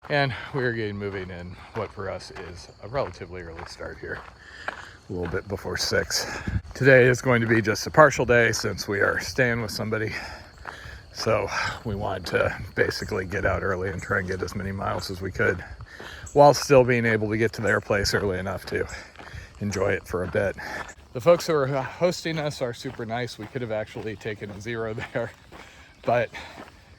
And we are getting moving in what for us is a relatively early start here, a little bit before 6. Today is going to be just a partial day since we are staying with somebody. So we wanted to basically get out early and try and get as many miles as we could while still being able to get to their place early enough to enjoy it for a bit. The folks who are hosting us are super nice. We could have actually taken a 0 there, but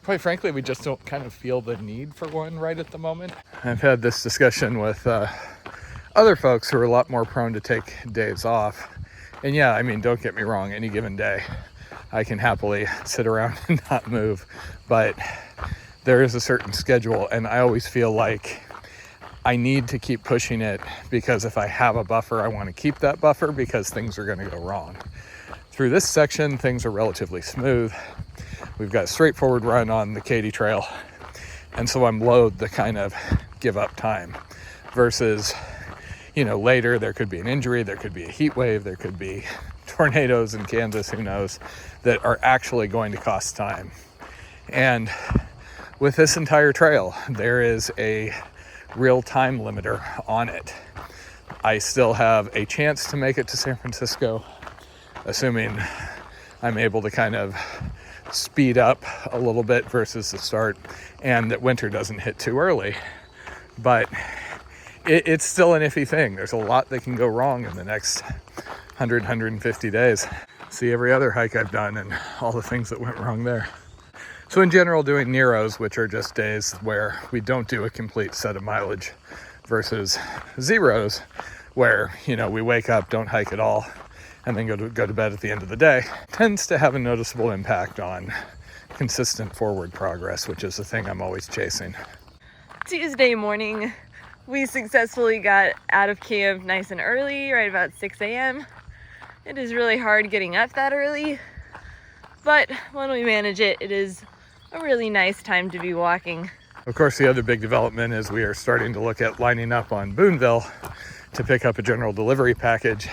quite frankly, we just don't kind of feel the need for one right at the moment. I've had this discussion with other folks who are a lot more prone to take days off. And yeah, I mean, don't get me wrong, any given day, I can happily sit around and not move, but there is a certain schedule, and I always feel like I need to keep pushing it because if I have a buffer, I want to keep that buffer because things are going to go wrong. Through this section, things are relatively smooth. We've got a straightforward run on the Katy trail, and so I'm loath to kind of give up time versus, you know, later there could be an injury, there could be a heat wave, there could be tornadoes in Kansas, who knows, that are actually going to cost time. And with this entire trail, there is a real time limiter on it. I still have a chance to make it to San Francisco, assuming I'm able to kind of speed up a little bit versus the start, and that winter doesn't hit too early. But it's still an iffy thing. There's a lot that can go wrong in the next 150 days. See every other hike I've done and all the things that went wrong there. So in general, doing Neros, which are just days where we don't do a complete set of mileage, versus zeros, where, you know, we wake up, don't hike at all, and then go to bed at the end of the day, tends to have a noticeable impact on consistent forward progress, which is the thing I'm always chasing. Tuesday morning, we successfully got out of camp nice and early, right about 6 a.m. It is really hard getting up that early, but when we manage it, it is a really nice time to be walking. Of course, the other big development is we are starting to look at lining up on Boonville to pick up a general delivery package.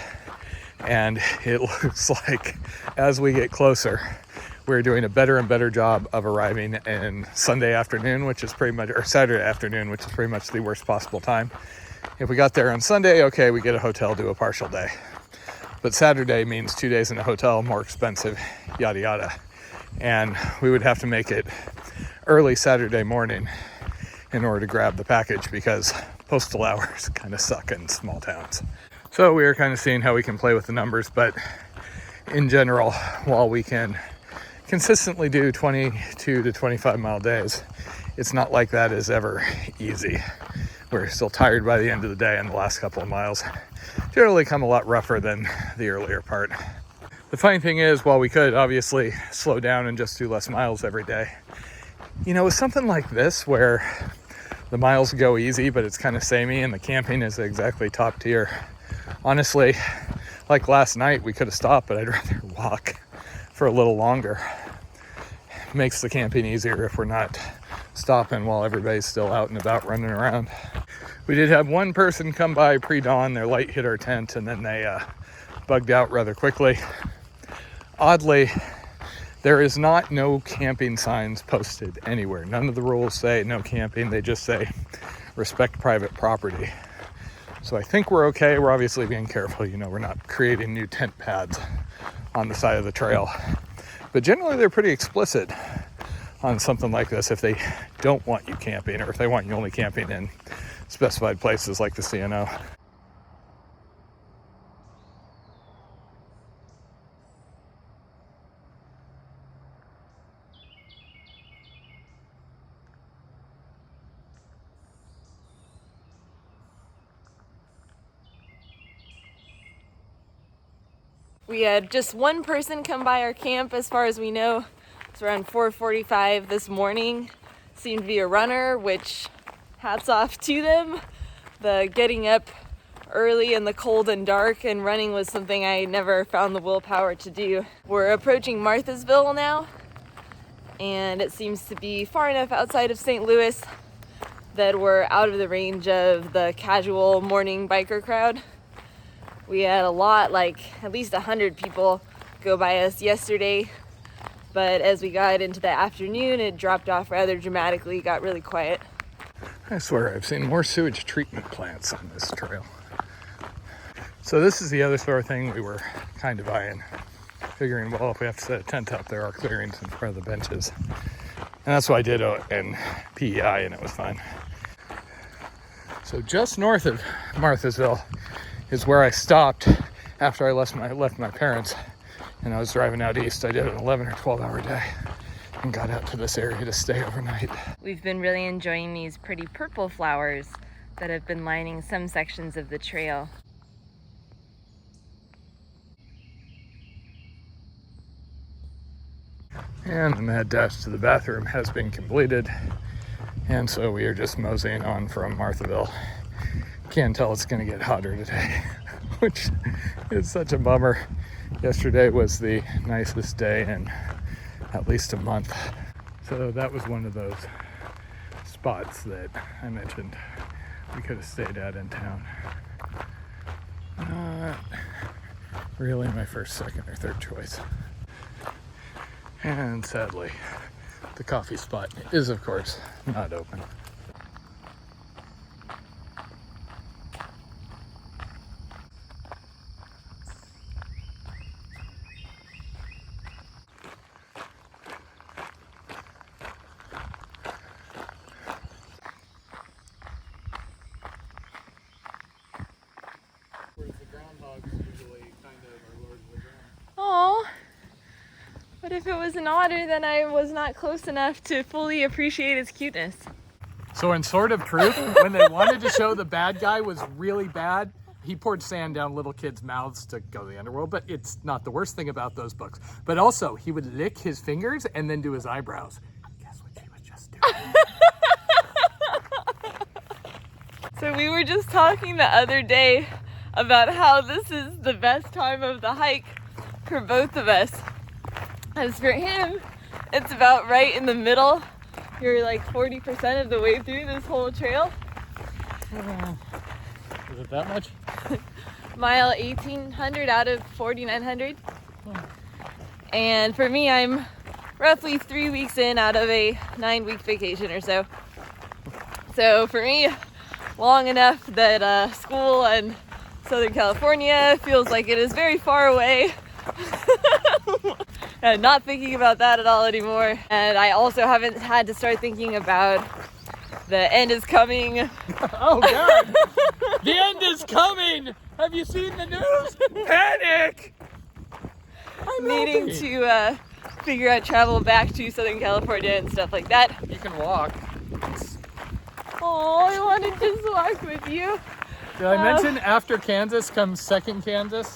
And it looks like as we get closer, we're doing a better and better job of arriving in Sunday afternoon, which is pretty much, or Saturday afternoon, which is pretty much the worst possible time. If we got there on Sunday, okay, we get a hotel, do a partial day. But Saturday means 2 days in a hotel, more expensive, yada yada. And we would have to make it early Saturday morning in order to grab the package because postal hours kind of suck in small towns. So we are kind of seeing how we can play with the numbers, but in general, while we can consistently do 22 to 25 mile days, it's not like that is ever easy. We're still tired by the end of the day, and the last couple of miles generally come a lot rougher than the earlier part. The funny thing is, while we could obviously slow down and just do less miles every day, you know, with something like this where the miles go easy, but it's kind of samey and the camping is exactly top tier, honestly, like last night, we could have stopped, but I'd rather walk for a little longer. It makes the camping easier if we're not stopping while everybody's still out and about running around. We did have one person come by pre-dawn. Their light hit our tent, and then they bugged out rather quickly. Oddly, there is not no camping signs posted anywhere. None of the rules say no camping. They just say respect private property. So I think we're okay. We're obviously being careful. You know, we're not creating new tent pads on the side of the trail. But generally, they're pretty explicit on something like this if they don't want you camping, or if they want you only camping in specified places like the CNO. We had just one person come by our camp as far as we know. It's around 4:45 this morning. Seemed to be a runner, which hats off to them. The getting up early in the cold and dark and running was something I never found the willpower to do. We're approaching Marthasville now, and it seems to be far enough outside of St. Louis that we're out of the range of the casual morning biker crowd. We had a lot, like at least 100 people go by us yesterday, but as we got into the afternoon, it dropped off rather dramatically, got really quiet. I swear I've seen more sewage treatment plants on this trail. So this is the other sort of thing we were kind of eyeing. Figuring, well, if we have to set a tent up, there are clearings in front of the benches. And that's what I did in PEI, and it was fine. So just north of Marthasville is where I stopped after I left my parents, and I was driving out east. I did an 11 or 12-hour day and got out to this area to stay overnight. We've been really enjoying these pretty purple flowers that have been lining some sections of the trail. And the mad dash to the bathroom has been completed. And so we are just moseying on from Marthasville. Can't tell it's going to get hotter today, which is such a bummer. Yesterday was the nicest day in at least a month. So that was one of those spots that I mentioned we could have stayed at in town. Not really my first, second, or third choice. And sadly, the coffee spot is, of course, not open. Whereas the groundhogs usually kind of are lords of the ground. Oh, but if it was an otter, then I was not close enough to fully appreciate its cuteness. So in Sword of Truth, when they wanted to show the bad guy was really bad, he poured sand down little kids' mouths to go to the underworld, but it's not the worst thing about those books. But also, he would lick his fingers and then do his eyebrows. Guess what she was just doing? So we were just talking the other day about how this is the best time of the hike for both of us. As for him, it's about right in the middle. You're like 40% of the way through this whole trail. Is it that much? Mile 1800 out of 4900. And for me, I'm roughly 3 weeks in out of a 9-week vacation or so. So for me, long enough that school and Southern California feels like it is very far away. And not thinking about that at all anymore. And I also haven't had to start thinking about the end is coming. Oh God! The end is coming! Have you seen the news? Panic! Needing to figure out travel back to Southern California and stuff like that. You can walk. Oh, I want to just walk with you. Did I mention after Kansas comes second Kansas?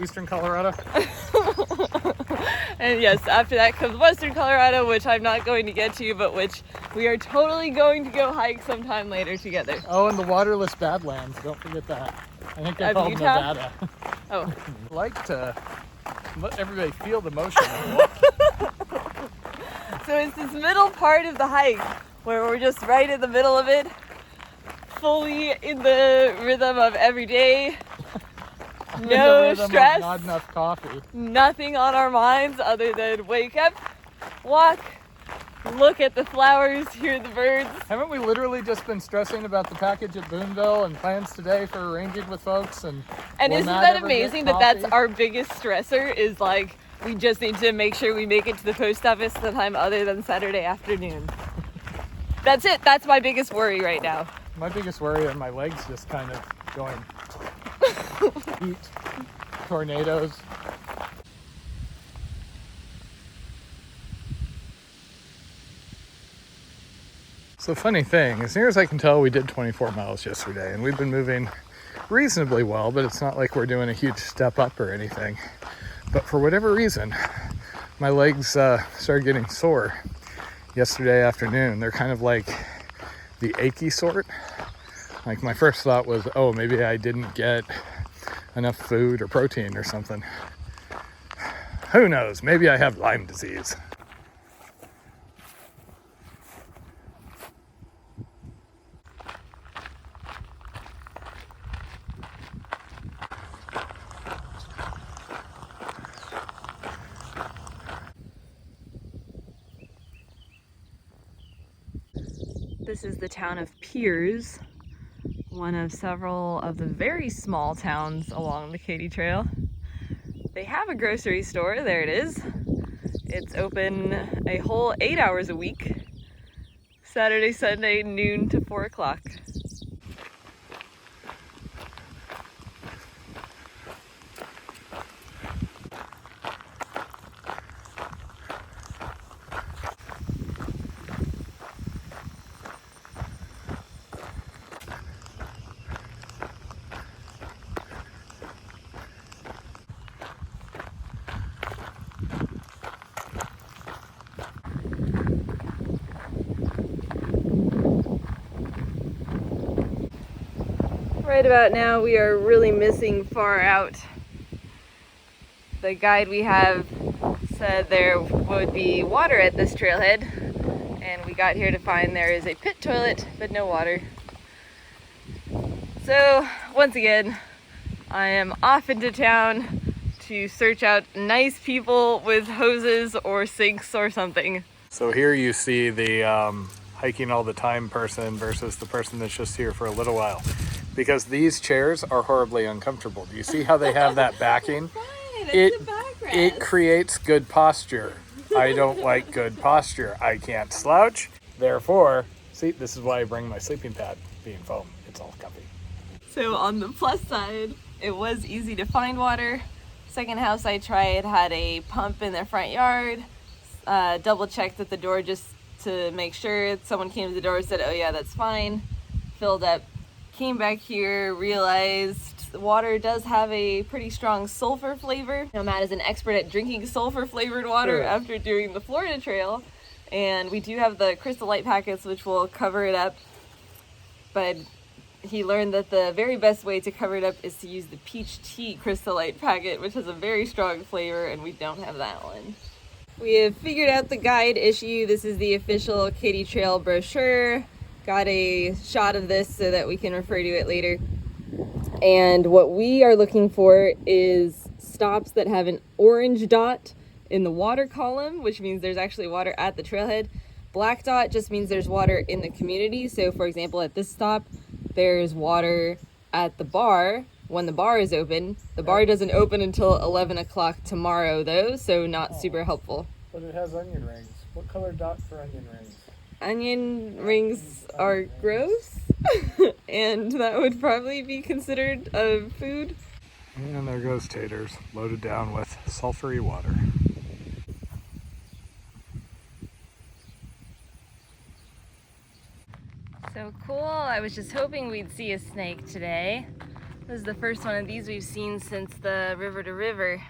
Eastern Colorado? And yes, after that comes Western Colorado, which I'm not going to get to, but which we are totally going to go hike sometime later together. Oh, and the waterless Badlands. Don't forget that. I think they're called Utah? Nevada. Oh. I like to let everybody feel the motion of the walk. So it's this middle part of the hike where we're just right in the middle of it, fully in the rhythm of every day. No stress, not enough coffee. Nothing on our minds other than wake up, walk, look at the flowers, hear the birds. Haven't we literally just been stressing about the package at Boonville and plans today for arranging with folks? And isn't that amazing that that's our biggest stressor, is like we just need to make sure we make it to the post office sometime other than Saturday afternoon. That's it. That's my biggest worry right now. My biggest worry are my legs just kind of going heat, tornadoes. So funny thing, as near as I can tell, we did 24 miles yesterday, and we've been moving reasonably well, but it's not like we're doing a huge step up or anything. But for whatever reason, my legs started getting sore yesterday afternoon. They're kind of like the achy sort. Like my first thought was, oh, maybe I didn't get enough food or protein or something. Who knows? Maybe I have Lyme disease. This is the town of Piers, one of several of the very small towns along the Katy Trail. They have a grocery store, there it is. It's open a whole 8 hours a week, Saturday, Sunday, noon to 4 o'clock. Right about now, we are really missing far out. The guide we have said there would be water at this trailhead, and we got here to find there is a pit toilet, but no water. So, once again, I am off into town to search out nice people with hoses or sinks or something. So here you see the hiking all the time person versus the person that's just here for a little while. Because these chairs are horribly uncomfortable. Do you see how they have that backing? It creates good posture. I don't like good posture. I can't slouch. Therefore, see, this is why I bring my sleeping pad, being foam. It's all comfy. So on the plus side, it was easy to find water. Second house I tried had a pump in their front yard. Double checked at the door just to make sure. Someone came to the door and said, oh yeah, that's fine. Filled up. Came back here, realized the water does have a pretty strong sulfur flavor. Now, Matt is an expert at drinking sulfur flavored water after doing the Florida Trail. And we do have the Crystal Light packets, which will cover it up. But he learned that the very best way to cover it up is to use the peach tea Crystal Light packet, which has a very strong flavor, and we don't have that one. We have figured out the guide issue. This is the official Katy Trail brochure. Got a shot of this so that we can refer to it later. And what we are looking for is stops that have an orange dot in the water column, which means there's actually water at the trailhead. Black dot just means there's water in the community. So for example, at this stop, there's water at the bar when the bar is open. The bar doesn't open until 11 o'clock tomorrow though, so not super helpful. But it has onion rings. What color dot for onion rings? Onion rings are gross, and that would probably be considered a food. And there goes taters, loaded down with sulfury water. So cool, I was just hoping we'd see a snake today. This is the first one of these we've seen since the river to river.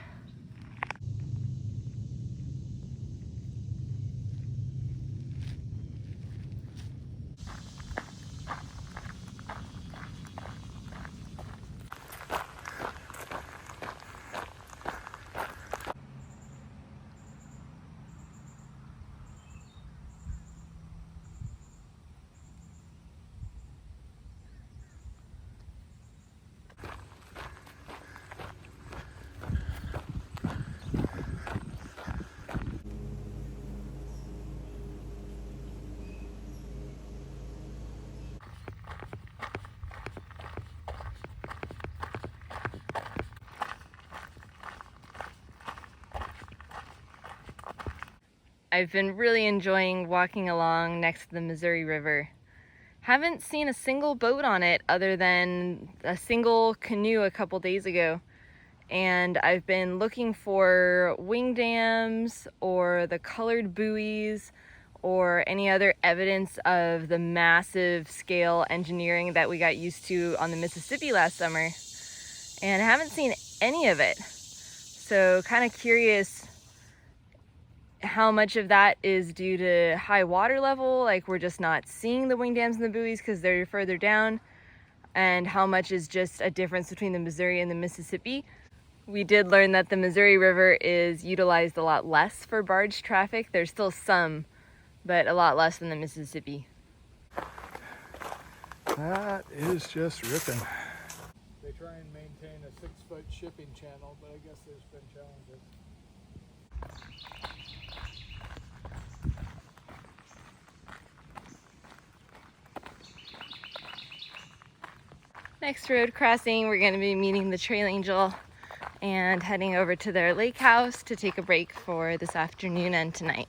I've been really enjoying walking along next to the Missouri River. Haven't seen a single boat on it other than a single canoe a couple days ago. And I've been looking for wing dams or the colored buoys or any other evidence of the massive scale engineering that we got used to on the Mississippi last summer. And I haven't seen any of it. So kind of curious how much of that is due to high water level, like we're just not seeing the wing dams and the buoys because they're further down, and how much is just a difference between the Missouri and the Mississippi. We did learn that the Missouri River is utilized a lot less for barge traffic. There's still some, but a lot less than the Mississippi. That is just ripping. They try and maintain a 6-foot shipping channel, but I guess there's been challenges. Next road crossing, we're going to be meeting the trail angel and heading over to their lake house to take a break for this afternoon and tonight.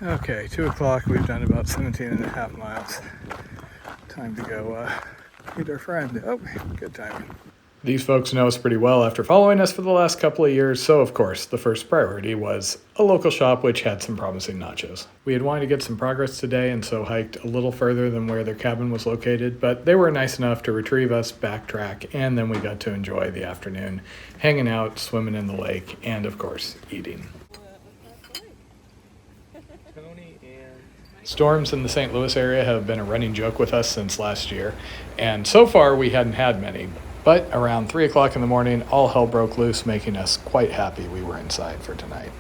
Okay, 2 o'clock. We've done about 17 and a half miles. Time to go meet our friend. Oh, good timing. These folks know us pretty well after following us for the last couple of years, so of course the first priority was a local shop which had some promising nachos. We had wanted to get some progress today and so hiked a little further than where their cabin was located, but they were nice enough to retrieve us, backtrack, and then we got to enjoy the afternoon, hanging out, swimming in the lake, and of course eating. Storms in the St. Louis area have been a running joke with us since last year, and so far we hadn't had many. But around 3 o'clock in the morning, all hell broke loose, making us quite happy we were inside for tonight.